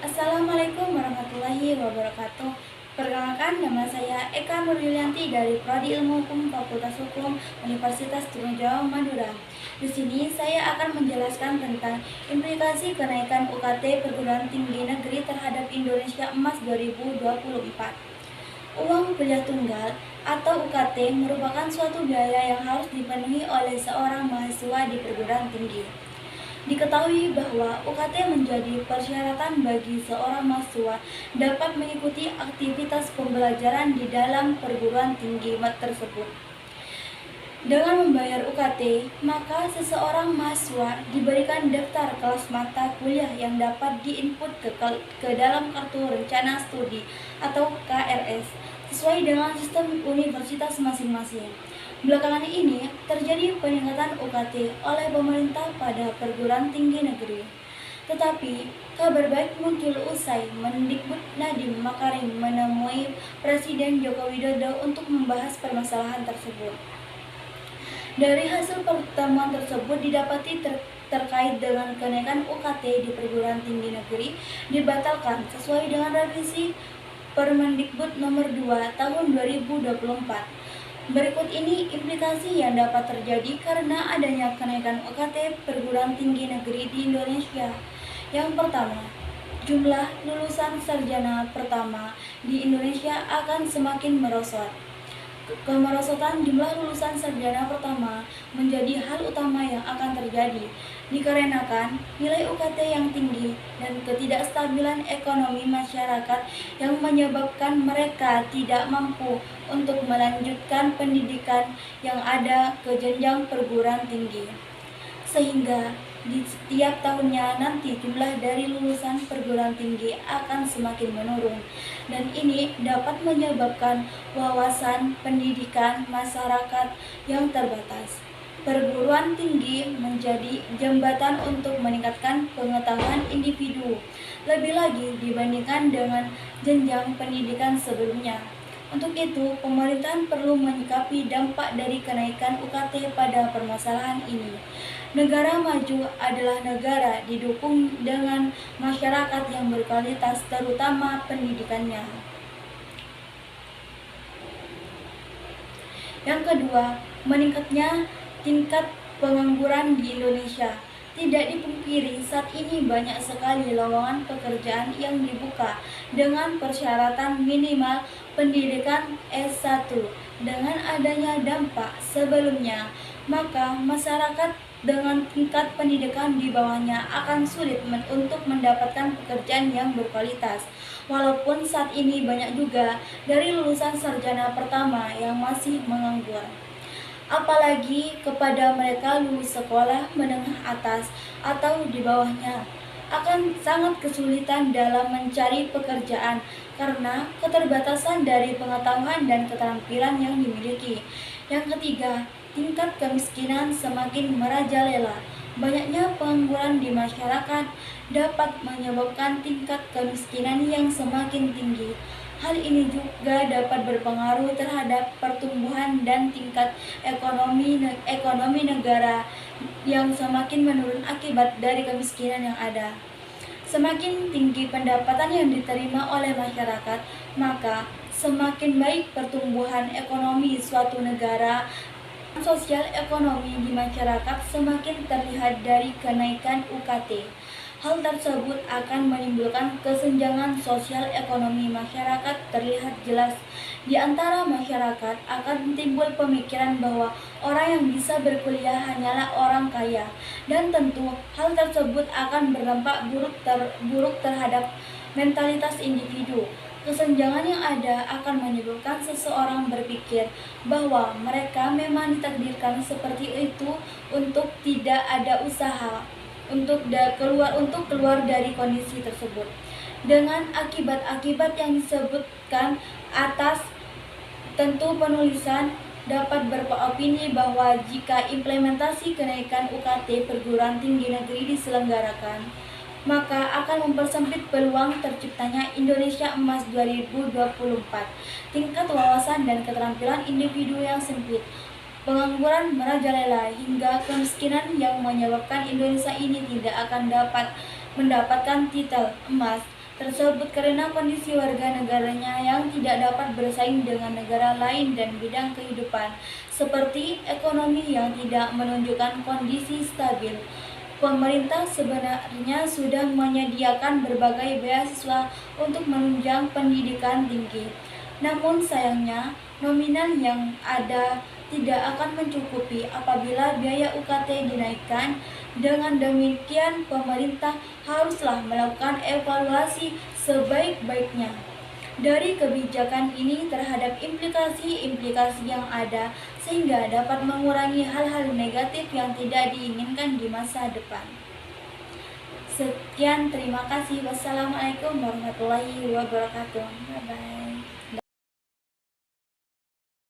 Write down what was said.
Assalamualaikum warahmatullahi wabarakatuh. Perkenalkan, nama saya Eka Nurjulianti dari Prodi Ilmu Hukum Fakultas Hukum Universitas Trunajaya Madura. Di sini saya akan menjelaskan tentang implikasi kenaikan UKT perguruan tinggi negeri terhadap Indonesia Emas 2024. Uang kuliah tunggal atau UKT merupakan suatu biaya yang harus dipenuhi oleh seorang mahasiswa di perguruan tinggi. Diketahui bahwa UKT menjadi persyaratan bagi seorang mahasiswa dapat mengikuti aktivitas pembelajaran di dalam perguruan tinggi tersebut. Dengan membayar UKT, maka seseorang mahasiswa diberikan daftar kelas mata kuliah yang dapat diinput ke dalam kartu rencana studi atau KRS sesuai dengan sistem universitas masing-masing. Belakangan ini terjadi peningkatan UKT oleh pemerintah pada perguruan tinggi negeri. Tetapi kabar baik muncul usai Mendikbud Nadiem Makarim menemui Presiden Joko Widodo untuk membahas permasalahan tersebut. Dari hasil pertemuan tersebut didapati terkait dengan kenaikan UKT di perguruan tinggi negeri dibatalkan sesuai dengan revisi Permendikbud nomor 2 tahun 2024. Berikut ini implikasi yang dapat terjadi karena adanya kenaikan UKT perguruan tinggi negeri di Indonesia. Yang pertama, jumlah lulusan sarjana pertama di Indonesia akan semakin merosot. Kemerosotan jumlah lulusan sarjana pertama menjadi hal utama yang akan terjadi dikarenakan nilai UKT yang tinggi dan ketidakstabilan ekonomi masyarakat yang menyebabkan mereka tidak mampu untuk melanjutkan pendidikan yang ada ke jenjang perguruan tinggi. Sehingga di setiap tahunnya nanti jumlah dari lulusan perguruan tinggi akan semakin menurun, dan ini dapat menyebabkan wawasan pendidikan masyarakat yang terbatas. Perguruan tinggi menjadi jembatan untuk meningkatkan pengetahuan individu, lebih lagi dibandingkan dengan jenjang pendidikan sebelumnya. Untuk itu, pemerintahan perlu menyikapi dampak dari kenaikan UKT pada permasalahan ini. Negara maju adalah negara didukung dengan masyarakat yang berkualitas, terutama pendidikannya. Yang kedua, meningkatnya tingkat pengangguran di Indonesia. Tidak dipungkiri, saat ini banyak sekali lowongan pekerjaan yang dibuka dengan persyaratan minimal pendidikan S1. Dengan adanya dampak sebelumnya, maka masyarakat dengan tingkat pendidikan di bawahnya akan sulit untuk mendapatkan pekerjaan yang berkualitas. Walaupun saat ini banyak juga dari lulusan sarjana pertama yang masih menganggur. Apalagi kepada mereka lulus sekolah menengah atas atau di bawahnya, akan sangat kesulitan dalam mencari pekerjaan karena keterbatasan dari pengetahuan dan keterampilan yang dimiliki. Yang ketiga, tingkat kemiskinan semakin merajalela. Banyaknya pengangguran di masyarakat dapat menyebabkan tingkat kemiskinan yang semakin tinggi. Hal ini juga dapat berpengaruh terhadap pertumbuhan dan tingkat ekonomi negara yang semakin menurun akibat dari kemiskinan yang ada. Semakin tinggi pendapatan yang diterima oleh masyarakat, maka semakin baik pertumbuhan ekonomi suatu negara. Sosial ekonomi di masyarakat semakin terlihat dari kenaikan UKT. Hal tersebut akan menimbulkan kesenjangan sosial ekonomi masyarakat terlihat jelas. Di antara masyarakat akan timbul pemikiran bahwa orang yang bisa berkuliah hanyalah orang kaya, dan tentu hal tersebut akan berdampak buruk terhadap mentalitas individu. Kesenjangan yang ada akan menyebabkan seseorang berpikir bahwa mereka memang ditakdirkan seperti itu untuk tidak ada usaha untuk keluar dari kondisi tersebut. Dengan akibat-akibat yang disebutkan atas, tentu penulisan dapat beropini bahwa jika implementasi kenaikan UKT perguruan tinggi negeri diselenggarakan, maka akan mempersempit peluang terciptanya Indonesia Emas 2024. Tingkat wawasan dan keterampilan individu yang sempit, pengangguran merajalela, hingga kemiskinan yang menyebabkan Indonesia ini tidak akan dapat mendapatkan titel emas tersebut karena kondisi warga negaranya yang tidak dapat bersaing dengan negara lain dan bidang kehidupan, seperti ekonomi yang tidak menunjukkan kondisi stabil. Pemerintah sebenarnya sudah menyediakan berbagai beasiswa untuk menunjang pendidikan tinggi. Namun sayangnya, nominal yang ada tidak akan mencukupi apabila biaya UKT dinaikkan. Dengan demikian, pemerintah haruslah melakukan evaluasi sebaik-baiknya dari kebijakan ini terhadap implikasi-implikasi yang ada, sehingga dapat mengurangi hal-hal negatif yang tidak diinginkan di masa depan. Sekian, terima kasih. Wassalamualaikum warahmatullahi wabarakatuh. Bye-bye.